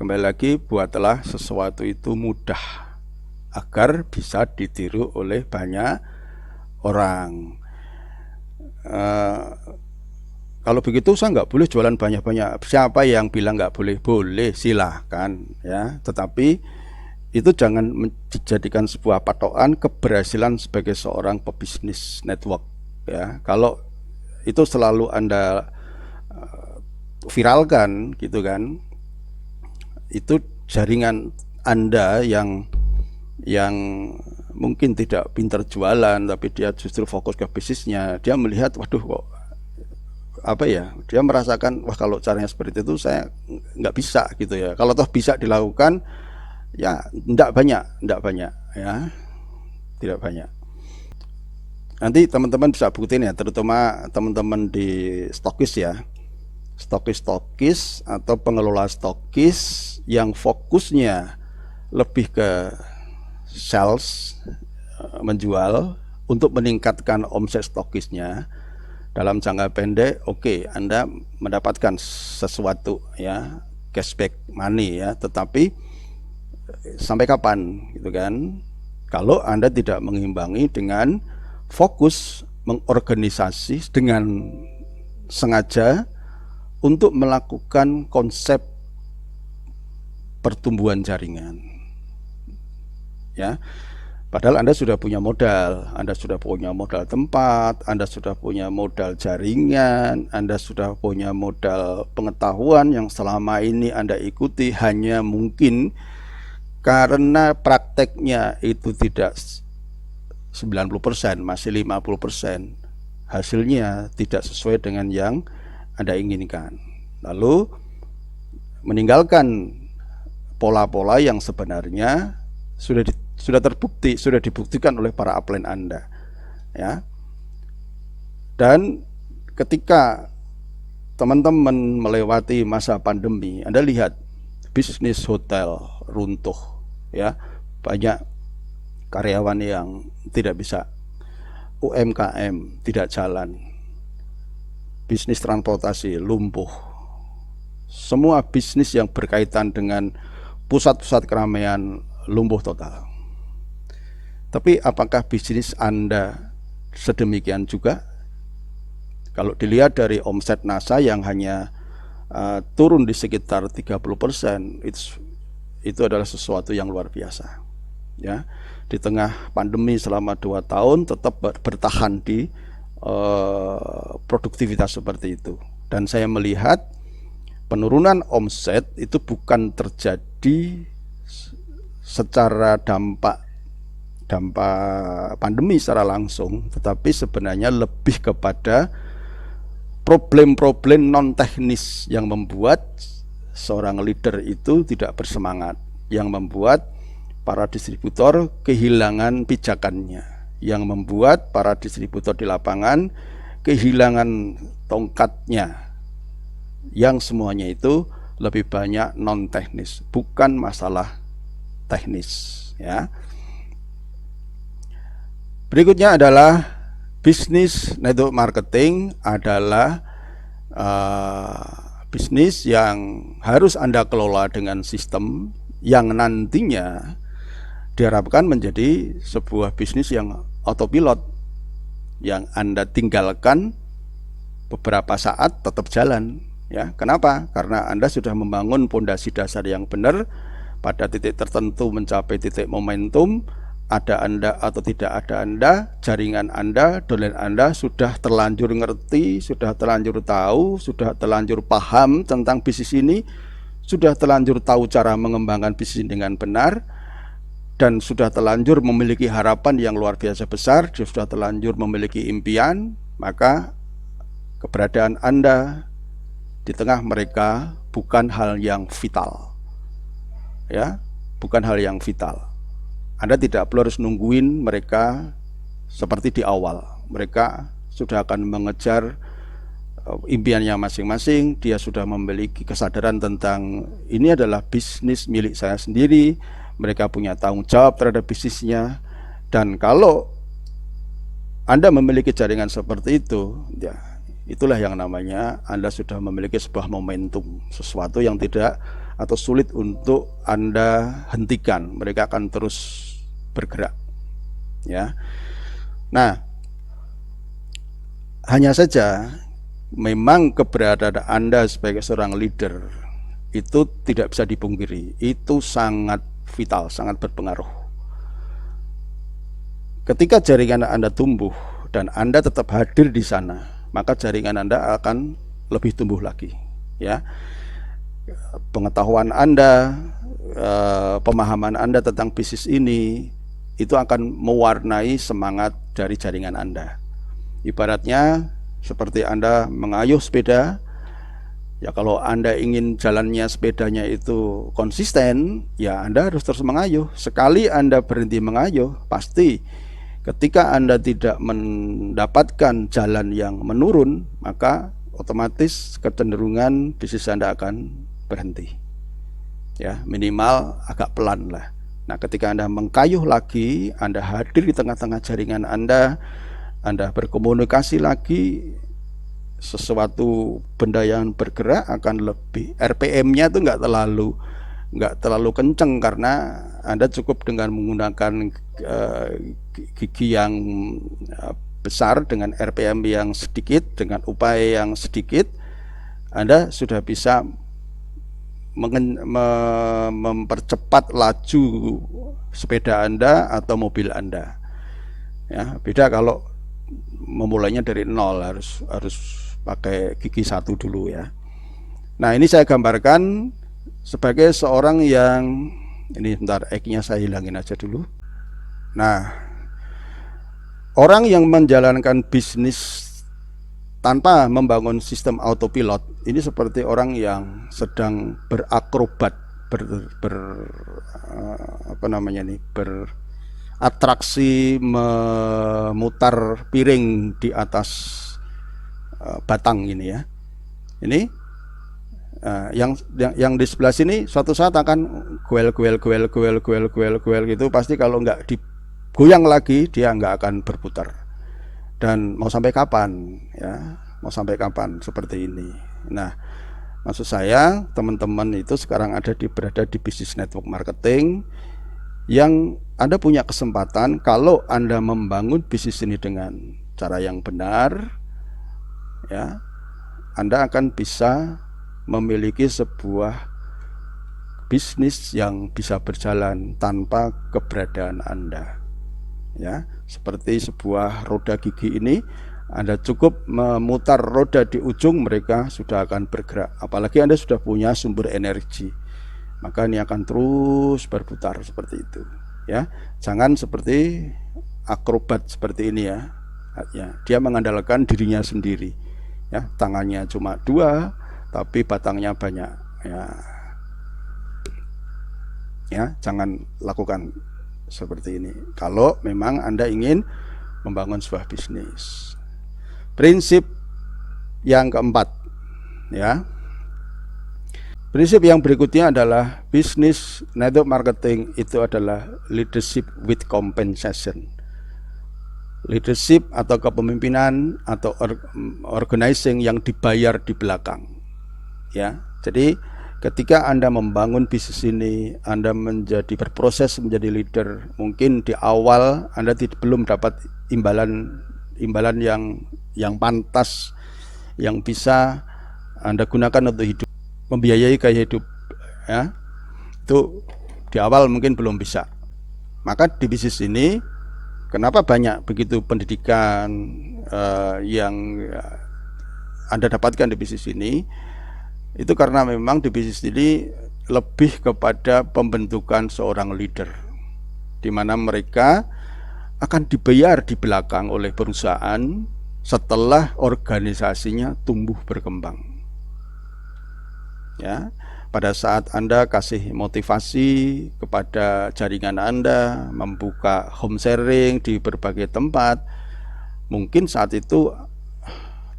kembali lagi, buatlah sesuatu itu mudah agar bisa ditiru oleh banyak orang. Kalau begitu saya nggak boleh jualan banyak-banyak. Siapa yang bilang nggak boleh? Boleh, silahkan ya. Tetapi itu jangan dijadikan sebuah patokan keberhasilan sebagai seorang pebisnis network ya. Kalau itu selalu Anda viralkan gitu kan, itu jaringan Anda yang mungkin tidak pintar jualan tapi dia justru fokus ke bisnisnya, dia melihat waduh kok apa ya, dia merasakan wah kalau caranya seperti itu saya nggak bisa gitu ya. Kalau toh bisa dilakukan ya tidak banyak ya, tidak banyak. Nanti teman-teman bisa buktiin ya, terutama teman-teman di stokis ya, stokis atau pengelola stokis yang fokusnya lebih ke sales, menjual untuk meningkatkan omset stokisnya dalam jangka pendek. Oke, Anda mendapatkan sesuatu ya, cashback money ya, tetapi sampai kapan gitu kan, kalau Anda tidak mengimbangi dengan fokus mengorganisasi dengan sengaja untuk melakukan konsep pertumbuhan jaringan ya. Padahal Anda sudah punya modal, Anda sudah punya modal tempat, Anda sudah punya modal jaringan, Anda sudah punya modal pengetahuan yang selama ini Anda ikuti, hanya mungkin karena prakteknya itu tidak 90%, masih 50%, hasilnya tidak sesuai dengan yang Anda inginkan. Lalu meninggalkan pola-pola yang sebenarnya sudah terbukti, sudah dibuktikan oleh para upline Anda ya. Dan ketika teman-teman melewati masa pandemi, Anda lihat bisnis hotel runtuh ya, banyak karyawan yang tidak bisa, UMKM tidak jalan, bisnis transportasi lumpuh, semua bisnis yang berkaitan dengan pusat-pusat keramaian lumpuh total. Tapi apakah bisnis Anda sedemikian juga? Kalau dilihat dari omset NASA yang hanya turun di sekitar 30%, itu adalah sesuatu yang luar biasa ya. Di tengah pandemi selama 2 tahun tetap bertahan di produktivitas seperti itu. Dan saya melihat penurunan omset itu bukan terjadi secara dampak pandemi secara langsung, tetapi sebenarnya lebih kepada problem-problem non teknis yang membuat seorang leader itu tidak bersemangat, yang membuat para distributor kehilangan pijakannya, yang membuat para distributor di lapangan kehilangan tongkatnya, yang semuanya itu lebih banyak non teknis, bukan masalah teknis ya. Berikutnya adalah bisnis network marketing adalah bisnis yang harus Anda kelola dengan sistem yang nantinya diharapkan menjadi sebuah bisnis yang autopilot, yang Anda tinggalkan beberapa saat tetap jalan ya. Kenapa? Karena Anda sudah membangun pondasi dasar yang benar. Pada titik tertentu mencapai titik momentum, ada Anda atau tidak ada Anda, jaringan Anda, domain Anda sudah terlanjur ngerti, sudah terlanjur tahu, sudah terlanjur paham tentang bisnis ini, sudah terlanjur tahu cara mengembangkan bisnis dengan benar, dan sudah terlanjur memiliki harapan yang luar biasa besar, sudah terlanjur memiliki impian. Maka keberadaan Anda di tengah mereka bukan hal yang vital ya, bukan hal yang vital. Anda tidak perlu harus nungguin mereka seperti di awal. Mereka sudah akan mengejar impiannya masing-masing. Dia sudah memiliki kesadaran tentang ini adalah bisnis milik saya sendiri. Mereka punya tanggung jawab terhadap bisnisnya. Dan kalau Anda memiliki jaringan seperti itu, ya itulah yang namanya Anda sudah memiliki sebuah momentum, sesuatu yang tidak atau sulit untuk Anda hentikan. Mereka akan terus bergerak, ya. Nah, hanya saja memang keberadaan Anda sebagai seorang leader itu tidak bisa dipungkiri, itu sangat vital, sangat berpengaruh. Ketika jaringan Anda tumbuh dan Anda tetap hadir di sana, maka jaringan Anda akan lebih tumbuh lagi, ya. Pengetahuan Anda, pemahaman Anda tentang bisnis ini itu akan mewarnai semangat dari jaringan Anda. Ibaratnya seperti Anda mengayuh sepeda, ya kalau Anda ingin jalannya sepedanya itu konsisten, ya Anda harus terus mengayuh. Sekali Anda berhenti mengayuh, pasti ketika Anda tidak mendapatkan jalan yang menurun, maka otomatis kecenderungan bisnis Anda akan berhenti, ya, minimal agak pelan lah. Nah, ketika Anda mengayuh lagi, Anda hadir di tengah-tengah jaringan Anda berkomunikasi lagi, sesuatu benda yang bergerak akan lebih, RPM-nya itu nggak terlalu kenceng, karena Anda cukup dengan menggunakan gigi yang besar dengan RPM yang sedikit, dengan upaya yang sedikit, Anda sudah bisa mempercepat laju sepeda Anda atau mobil Anda, ya. Beda kalau memulainya dari nol, harus pakai gigi satu dulu, ya. Nah, ini saya gambarkan sebagai seorang yang, ini bentar, X-nya saya hilangin aja dulu. Nah, orang yang menjalankan bisnis tanpa membangun sistem autopilot ini seperti orang yang sedang berakrobat, beratraksi memutar piring di atas batang ini, ya. Ini yang di sebelah sini suatu saat akan goel gitu, pasti kalau nggak digoyang lagi dia nggak akan berputar. Dan mau sampai kapan, ya, mau sampai kapan seperti ini. Nah, maksud saya teman-teman itu sekarang berada di bisnis network marketing, yang Anda punya kesempatan kalau Anda membangun bisnis ini dengan cara yang benar, ya, Anda akan bisa memiliki sebuah bisnis yang bisa berjalan tanpa keberadaan Anda, ya. Seperti sebuah roda gigi ini, Anda cukup memutar roda di ujung, mereka sudah akan bergerak. Apalagi Anda sudah punya sumber energi, maka ini akan terus berputar seperti itu, ya. Jangan seperti akrobat seperti ini, ya. Dia mengandalkan dirinya sendiri, ya. Tangannya cuma 2 tapi batangnya banyak, ya. Ya, jangan lakukan seperti ini kalau memang Anda ingin membangun sebuah bisnis. Prinsip yang keempat, ya. Prinsip yang berikutnya adalah bisnis network marketing itu adalah leadership with compensation. Leadership atau kepemimpinan atau organizing yang dibayar di belakang, ya. Jadi ketika Anda membangun bisnis ini, Anda berproses menjadi leader, mungkin di awal Anda belum dapat imbalan yang pantas, yang bisa Anda gunakan untuk hidup, membiayai gaya hidup, ya. Itu di awal mungkin belum bisa. Maka di bisnis ini, kenapa banyak begitu pendidikan yang Anda dapatkan di bisnis ini? Itu karena memang di bisnis ini lebih kepada pembentukan seorang leader, di mana mereka akan dibayar di belakang oleh perusahaan setelah organisasinya tumbuh berkembang, ya. Pada saat Anda kasih motivasi kepada jaringan Anda, membuka home sharing di berbagai tempat, mungkin saat itu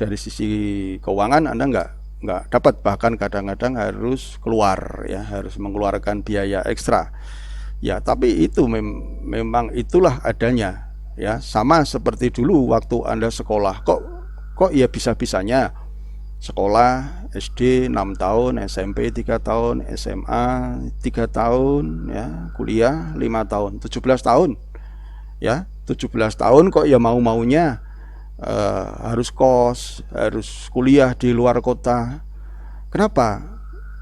dari sisi keuangan Anda nggak dapat, bahkan kadang-kadang harus keluar, ya, harus mengeluarkan biaya ekstra, ya. Tapi itu memang itulah adanya, ya. Sama seperti dulu waktu Anda sekolah, kok ya bisa-bisanya sekolah SD 6 tahun, SMP 3 tahun, SMA 3 tahun, ya, kuliah 5 tahun, 17 tahun, ya, 17 tahun kok ya mau-maunya harus kos, harus kuliah di luar kota. Kenapa?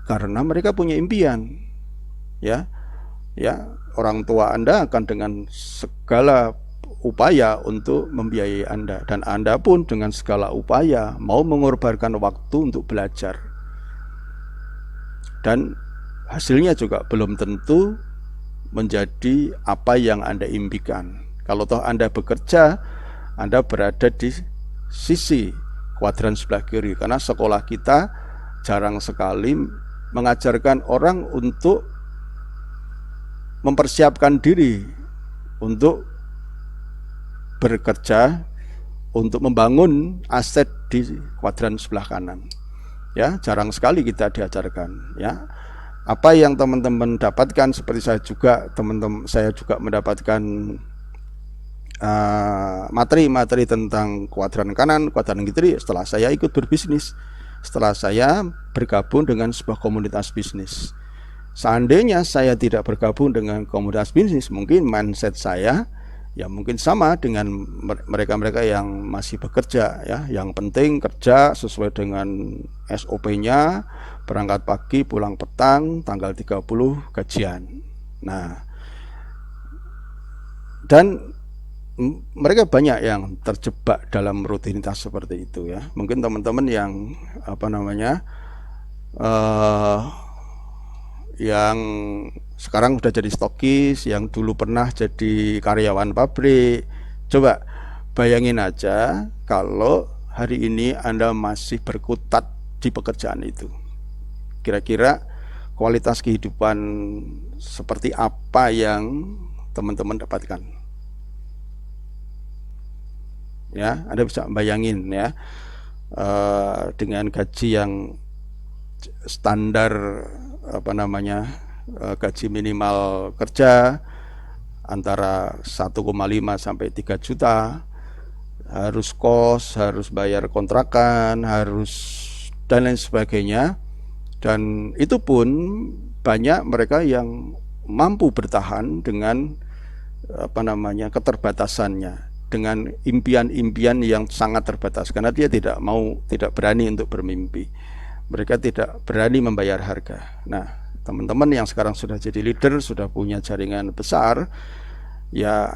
Karena mereka punya impian, ya, orang tua Anda akan dengan segala upaya untuk membiayai Anda, dan Anda pun dengan segala upaya mau mengorbankan waktu untuk belajar, dan hasilnya juga belum tentu menjadi apa yang Anda impikan. Kalau toh Anda bekerja, Anda berada di sisi kuadran sebelah kiri, karena sekolah kita jarang sekali mengajarkan orang untuk mempersiapkan diri untuk bekerja, untuk membangun aset di kuadran sebelah kanan. Ya, jarang sekali kita diajarkan, ya. Apa yang teman-teman dapatkan, seperti saya juga mendapatkan materi-materi tentang kuadran kanan, kuadran kiri setelah saya ikut berbisnis, setelah saya bergabung dengan sebuah komunitas bisnis. Seandainya saya tidak bergabung dengan komunitas bisnis, mungkin mindset saya ya mungkin sama dengan mereka-mereka yang masih bekerja, ya. Yang penting kerja sesuai dengan SOP-nya, berangkat pagi, pulang petang, tanggal 30 gajian. Nah, dan mereka banyak yang terjebak dalam rutinitas seperti itu, ya. Mungkin teman-teman yang yang sekarang sudah jadi stokis, yang dulu pernah jadi karyawan pabrik, coba bayangin aja kalau hari ini Anda masih berkutat di pekerjaan itu. Kira-kira kualitas kehidupan seperti apa yang teman-teman dapatkan? Ya, Anda bisa bayangin, ya, dengan gaji yang standar gaji minimal kerja antara 1,5 sampai 3 juta, harus kos, harus bayar kontrakan, harus dan lain sebagainya. Dan itu pun banyak mereka yang mampu bertahan dengan keterbatasannya, dengan impian-impian yang sangat terbatas, karena dia tidak berani untuk bermimpi. Mereka tidak berani membayar harga. Nah, teman-teman yang sekarang sudah jadi leader, sudah punya jaringan besar, ya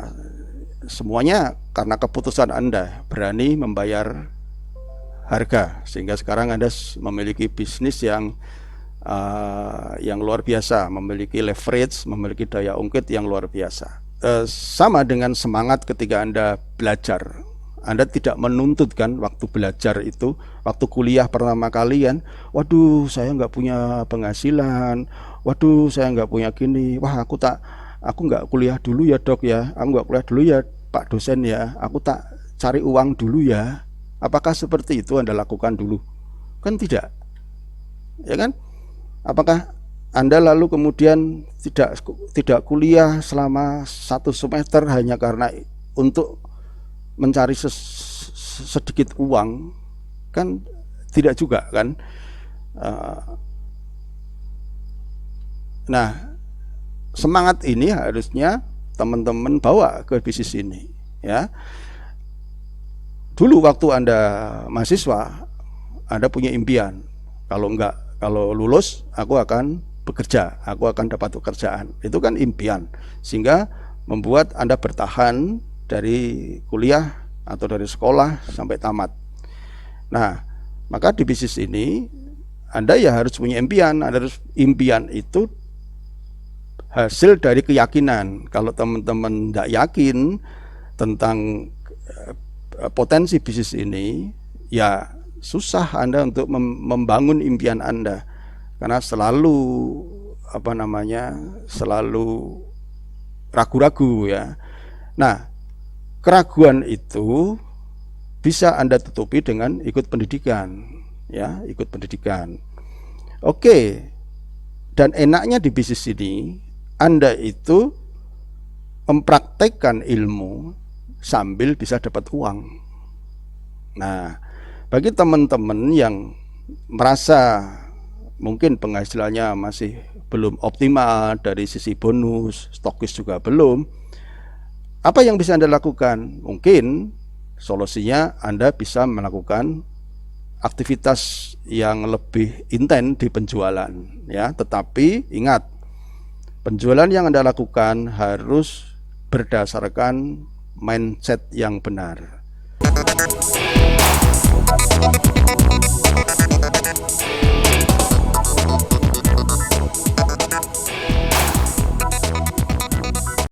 semuanya karena keputusan Anda berani membayar harga, sehingga sekarang Anda memiliki bisnis yang luar biasa, memiliki leverage, memiliki daya ungkit yang luar biasa. Sama dengan semangat ketika Anda belajar. Anda tidak menuntut kan waktu belajar itu, waktu kuliah pertama kali kan, waduh saya nggak punya penghasilan, waduh saya nggak punya gini, wah aku nggak kuliah dulu ya dok ya, aku nggak kuliah dulu ya Pak dosen ya, aku tak cari uang dulu ya. Apakah seperti itu Anda lakukan dulu? Kan tidak, ya kan? Apakah Anda lalu kemudian tidak kuliah selama 1 semester hanya karena untuk mencari sedikit uang? Kan tidak juga kan. Nah, semangat ini harusnya teman-teman bawa ke bisnis ini, ya. Dulu waktu Anda mahasiswa, Anda punya impian, kalau lulus aku akan bekerja, aku akan dapat pekerjaan. Itu kan impian, sehingga membuat Anda bertahan dari kuliah atau dari sekolah sampai tamat. Nah, maka di bisnis ini Anda ya harus punya impian. Impian itu hasil dari keyakinan. Kalau teman-teman tidak yakin tentang potensi bisnis ini, ya susah Anda untuk membangun impian Anda, karena selalu selalu ragu-ragu, ya. Nah, keraguan itu bisa Anda tutupi dengan ikut pendidikan, ya, ikut pendidikan. Oke. Dan enaknya di bisnis ini, Anda itu mempraktekkan ilmu sambil bisa dapat uang. Nah, bagi teman-teman yang merasa mungkin penghasilannya masih belum optimal dari sisi bonus, stokis juga belum, apa yang bisa Anda lakukan? Mungkin solusinya Anda bisa melakukan aktivitas yang lebih intens di penjualan, ya. Tetapi ingat, penjualan yang Anda lakukan harus berdasarkan mindset yang benar.